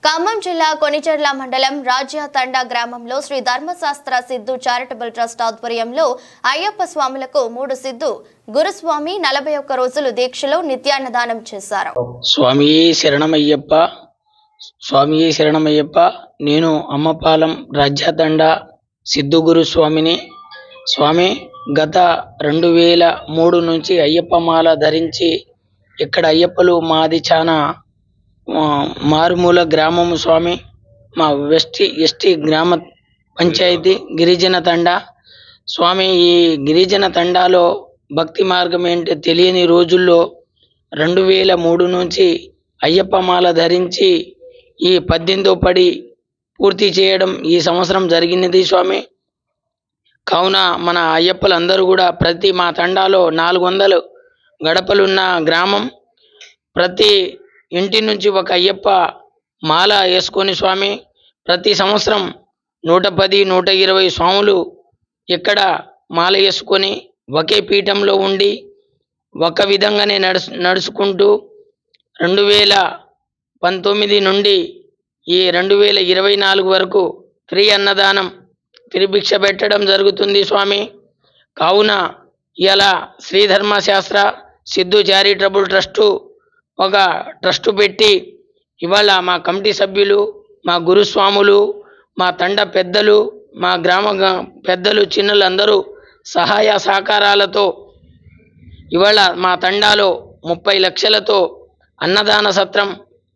ఖమ్మం జిల్లా కొనిచెర్ల మండలం రాజ్యాతండ గ్రామంలో శ్రీ ధర్మశాస్త్ర సిద్ధు చారిటబుల్ ట్రస్ట్ ఆధ్వర్యంలో అయ్యప్ప స్వాములకు 3 సిద్ధు గురుస్వామి 41 రోజులు దీక్షలో నిత్యాన్నదానం చేశారు. స్వామి శరణమయ్యప్ప, స్వామి శరణమయ్యప్ప. నేను అమ్మపాలెం రాజ్యాతండ సిద్ధు గురుస్వామిని. స్వామి గత 2003 నుంచి అయ్యప్ప మాల ధరించి ఇక్కడ అయ్యప్పలు మాది చాలా మారుమూల గ్రామము స్వామి. మా ఎస్టీ గ్రామ పంచాయతీ గిరిజన తండా స్వామి. ఈ గిరిజన తండాలో భక్తి మార్గం ఏంటో తెలియని రోజుల్లో 2003 నుంచి అయ్యప్ప మాల ధరించి ఈ 18వ పడి పూర్తి చేయడం ఈ సంవత్సరం జరిగినది స్వామి. కావున మన అయ్యప్పలందరూ కూడా ప్రతి మా తండాలో 400 గడపలున్న గ్రామం, ప్రతి ఇంటి నుంచి ఒక అయ్యప్ప మాల వేసుకొని స్వామి ప్రతి సంవత్సరం 110, 120 స్వాములు ఇక్కడ మాల వేసుకొని ఒకే పీఠంలో ఉండి ఒక విధంగానే నడుచుకుంటూ 2019 నుండి ఈ 2024 వరకు ఫ్రీ అన్నదానం, ఫ్రీ భిక్ష పెట్టడం జరుగుతుంది స్వామి. కావున ఇలా శ్రీ ధర్మశాస్త్ర సిద్ధు చారిటబుల్ ట్రస్టు ఒక ట్రస్ట్ పెట్టి ఇవాళ మా కమిటీ సభ్యులు, మా గురుస్వాములు, మా తండ పెద్దలు, మా గ్రామ పెద్దలు, చిన్నలు అందరూ సహాయ సహకారాలతో ఇవాళ మా తండాలో 30 లక్షలతో అన్నదాన సత్రం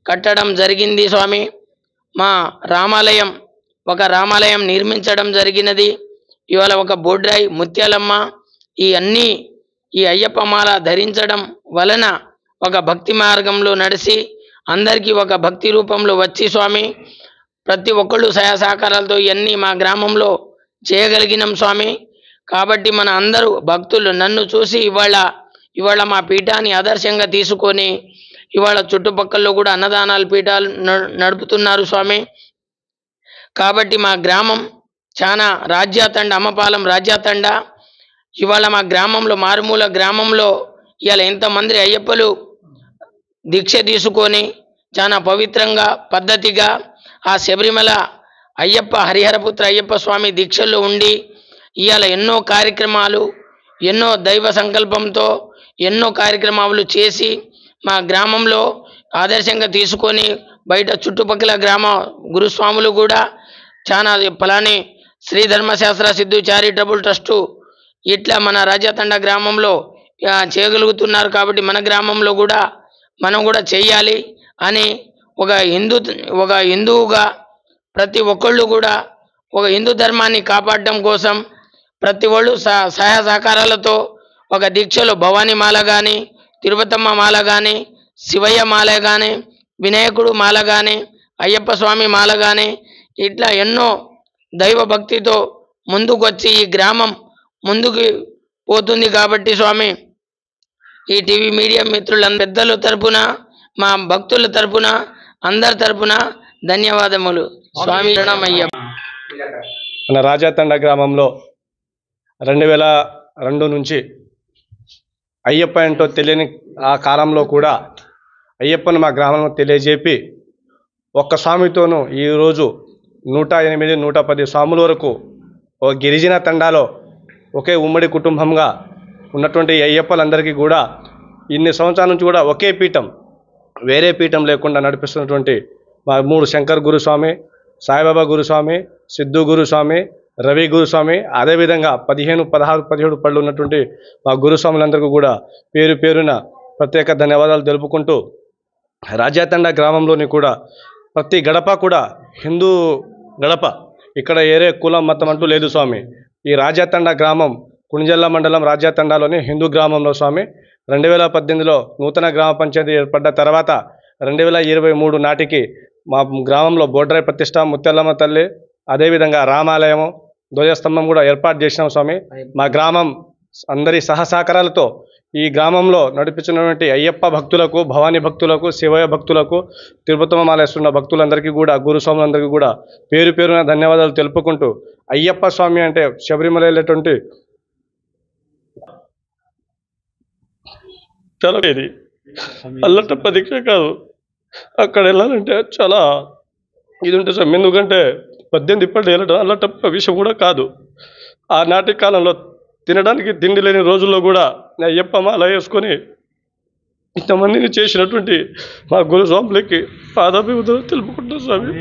కట్టడం జరిగింది స్వామి. మా రామాలయం ఒక రామాలయం నిర్మించడం జరిగినది. ఇవాళ ఒక బోడ్రాయి ముత్యాలమ్మ ఈ అయ్యప్ప మాల ధరించడం వలన ఒక భక్తి మార్గంలో నడిచి అందరికీ ఒక భక్తి రూపంలో వచ్చి స్వామి ప్రతి ఒక్కళ్ళు సహాయ సహకారాలతో ఇవన్నీ మా గ్రామంలో చేయగలిగినాం స్వామి. కాబట్టి మన అందరూ భక్తులు నన్ను చూసి ఇవాళ మా పీఠాన్ని ఆదర్శంగా తీసుకొని ఇవాళ చుట్టుపక్కల కూడా అన్నదానాల పీఠాలు నడుపుతున్నారు స్వామి. కాబట్టి మా గ్రామం చాలా రాజ్యాతండ, అమ్మపాలెం రాజ్యాతండ. ఇవాళ మా గ్రామంలో మారుమూల గ్రామంలో ఇవాళ ఎంతమంది అయ్యప్పలు దీక్ష తీసుకొని చాలా పవిత్రంగా పద్ధతిగా ఆ శబరిమల అయ్యప్ప హరిహరపుత్ర అయ్యప్ప స్వామి దీక్షల్లో ఉండి ఇవాళ ఎన్నో కార్యక్రమాలు, ఎన్నో దైవ సంకల్పంతో ఎన్నో కార్యక్రమాలు చేసి మా గ్రామంలో ఆదర్శంగా తీసుకొని బయట చుట్టుపక్కల గ్రామ గురుస్వాములు కూడా చాలా ఫలాని శ్రీ ధర్మశాస్త్ర సిద్ధు చారిటబుల్ ట్రస్టు ఇట్లా మన రాజ్యాతండ గ్రామంలో చేయగలుగుతున్నారు. కాబట్టి మన గ్రామంలో కూడా మనం కూడా చేయాలి అని ఒక హిందువుగా ప్రతి ఒక్కళ్ళు కూడా ఒక హిందూ ధర్మాన్ని కాపాడడం కోసం ప్రతి ఒళ్ళు సహాయ సహకారాలతో ఒక దీక్షలో భవానీ మాల కానీ, తిరుపతమ్మ మాల కానీ, శివయ్య మాల కానీ, వినాయకుడు మాల కానీ, అయ్యప్ప స్వామి మాల కానీ ఇట్లా ఎన్నో దైవ భక్తితో ముందుకు వచ్చి ఈ గ్రామం ముందుకు పోతుంది. కాబట్టి స్వామి ఈ టీవీ మీడియా మిత్రుల పెద్దల తరపున, మా భక్తుల తరపున, అందరి తరపున ధన్యవాదములు. స్వామి శరణమయ్యప్ప. మన రాజ్యాతండ గ్రామంలో 2002 నుంచి అయ్యప్ప ఏంటో తెలియని ఆ కాలంలో కూడా అయ్యప్పను మా గ్రామంలో తెలియజేపి ఒక్క స్వామితోనూ ఈరోజు 108, 110 స్వాముల వరకు ఒక గిరిజన తండాలో ఒకే ఉమ్మడి కుటుంబంగా ఉన్నటువంటి అయ్యప్పలందరికీ కూడా ఇన్ని సంవత్సరాల నుంచి కూడా ఒకే పీఠం, వేరే పీఠం లేకుండా నడిపిస్తున్నటువంటి మా 3 శంకర్ గురుస్వామి, సాయిబాబా గురుస్వామి, సిద్ధు గురుస్వామి, రవి గురుస్వామి, అదేవిధంగా 15, 16, 17 పళ్ళు ఉన్నటువంటి మా గురుస్వాములందరికీ కూడా పేరు పేరున ప్రత్యేక ధన్యవాదాలు తెలుపుకుంటూ రాజ్యాతండ గ్రామంలోని కూడా ప్రతి గడప కూడా హిందూ గడప, ఇక్కడ ఏరే కులం మతం అంటూ లేదు స్వామి. ఈ రాజ్యాతండ గ్రామం కొనిచెర్ల మండలం రాజ్యాతండాలోని హిందూ గ్రామంలో స్వామి 2018లో నూతన గ్రామ పంచాయతీ ఏర్పడ్డ తర్వాత 2023 నాటికి మా గ్రామంలో బోడ్రాయి ప్రతిష్ట, ముత్యాలమ్మ తల్లి, అదేవిధంగా రామాలయము, ధ్వజస్తంభం కూడా ఏర్పాటు చేసినాం స్వామి. మా గ్రామం అందరి సహసహకారాలతో ఈ గ్రామంలో నడిపించినటువంటి అయ్యప్ప భక్తులకు, భవానీ భక్తులకు, శివయ్య భక్తులకు, తిరుపతమ్మ మాల వేస్తున్న భక్తులందరికీ కూడా, గురుస్వాములందరికీ కూడా పేరు పేరున ధన్యవాదాలు తెలుపుకుంటూ అయ్యప్ప స్వామి అంటే శబరిమల వెళ్ళేటువంటి చాలా ఇది అల్లటప్ప దీక్ష కాదు. అక్కడ వెళ్ళాలంటే చాలా ఇది ఉంటుంది స్వామి. ఎందుకంటే 18 ఇప్పటి వెళ్ళడం అలాంటి విషయం కూడా కాదు. ఆనాటి కాలంలో తినడానికి తిండి లేని రోజుల్లో కూడా అయ్యప్ప మాల వేసుకొని ఇంతమందిని చేసినటువంటి మా గురుస్వాములకి పాదాభివందనాలు తెలుపుకుంటున్నాం స్వామి.